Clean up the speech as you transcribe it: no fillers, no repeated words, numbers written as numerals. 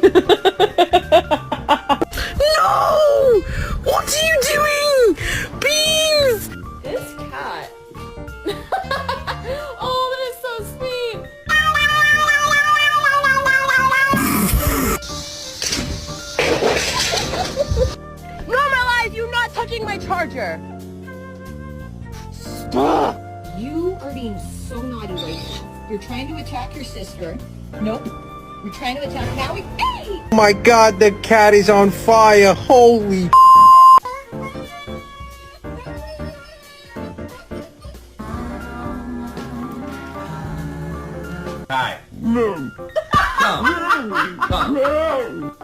No! What are you doing? Beans! This cat. Oh, that is so sweet. Normalize you not touching my charger! Stop! You are being so naughty right now. You're trying to attack your sister. Nope. You're trying to attack Maui. Hey! Oh my god, the cat is on fire! Holy Hi. No. Come. Come. no!